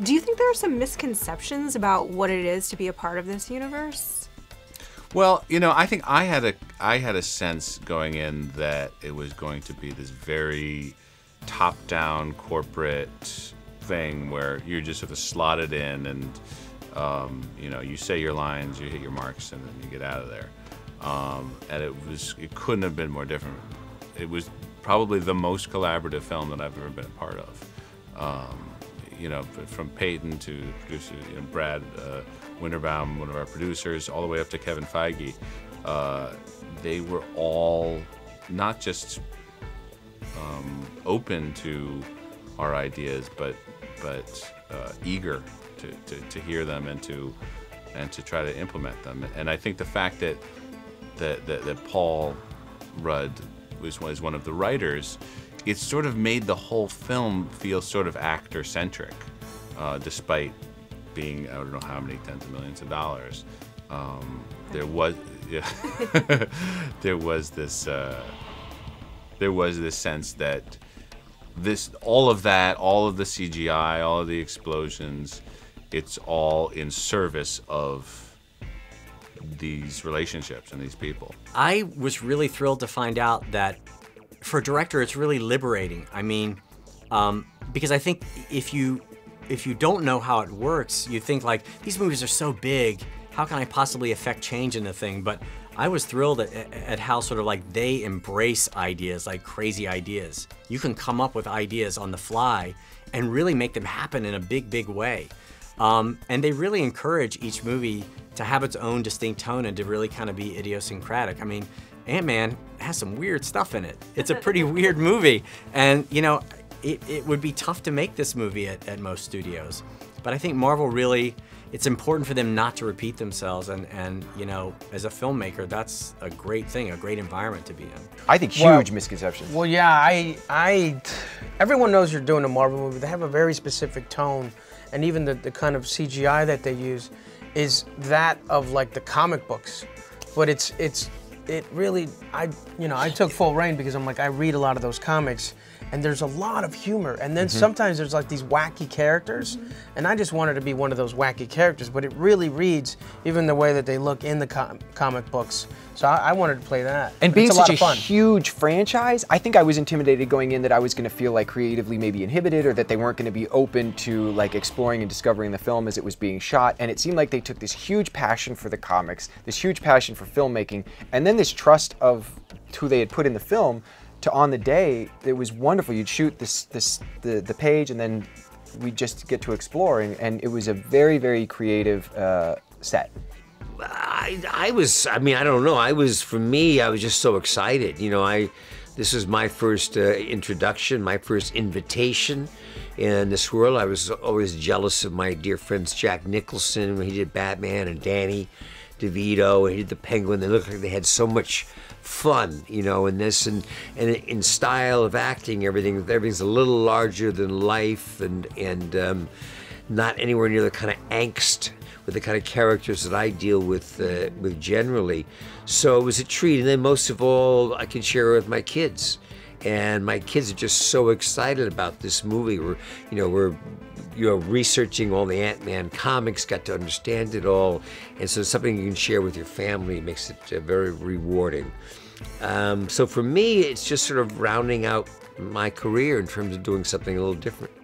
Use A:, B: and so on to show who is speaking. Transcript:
A: Do you think there are some misconceptions about what it is to be a part of this universe?
B: Well, you know, I think I had a sense going in that it was going to be this very top-down corporate thing where you're just sort of slotted in and you know, you say your lines, you hit your marks, and then you get out of there. And it couldn't have been more different. It was probably the most collaborative film that I've ever been a part of. You know, from Peyton to producer, you know, Brad Winterbaum, one of our producers, all the way up to Kevin Feige. They were all not just open to our ideas, but eager to hear them and to try to implement them. And I think the fact that Paul Rudd was one of the writers, it sort of made the whole film feel sort of actor-centric, despite being, I don't know how many tens of millions of dollars. There was this sense that all of the CGI, all of the explosions, it's all in service of these relationships and these people.
C: I was really thrilled to find out that for a director, it's really liberating. I mean, because I think if you don't know how it works, you think like, these movies are so big, how can I possibly affect change in the thing? But I was thrilled at how sort of like they embrace ideas, like crazy ideas. You can come up with ideas on the fly and really make them happen in a big, big way. And they really encourage each movie to have its own distinct tone and to really kind of be idiosyncratic. I mean, Ant-Man has some weird stuff in it. It's a pretty weird movie. And, you know, it would be tough to make this movie at most studios. But I think Marvel really, it's important for them not to repeat themselves. And you know, as a filmmaker, that's a great thing, a great environment to be in.
D: I think huge misconceptions.
E: Well, yeah, everyone knows you're doing a Marvel movie. They have a very specific tone. And even the kind of CGI that they use is that of like the comic books. But it really, I took full reign because I'm like, I read a lot of those comics and there's a lot of humor. And then sometimes there's like these wacky characters and I just wanted to be one of those wacky characters, but it really reads even the way that they look in the comic books. So I wanted to play that.
D: And being such
E: a
D: huge franchise, I think I was intimidated going in that I was going to feel like creatively maybe inhibited or that they weren't going to be open to like exploring and discovering the film as it was being shot. And it seemed like they took this huge passion for the comics, this huge passion for filmmaking, and then this trust of who they had put in the film to on the day, it was wonderful. You'd shoot the page and then we'd just get to exploring, and it was a very, very creative set.
F: I don't know. For me, I was just so excited. You know, this was my first introduction, my first invitation in this world. I was always jealous of my dear friends Jack Nicholson when he did Batman and Danny DeVito and he did the Penguin. They looked like they had so much fun, you know, in this and in style of acting, everything's a little larger than life and not anywhere near the kind of angst with the kind of characters that I deal with generally. So it was a treat, and then most of all, I can share it with my kids. And my kids are just so excited about this movie. We're researching all the Ant-Man comics, got to understand it all, and so it's something you can share with your family. Makes it very rewarding. So for me, it's just sort of rounding out my career in terms of doing something a little different.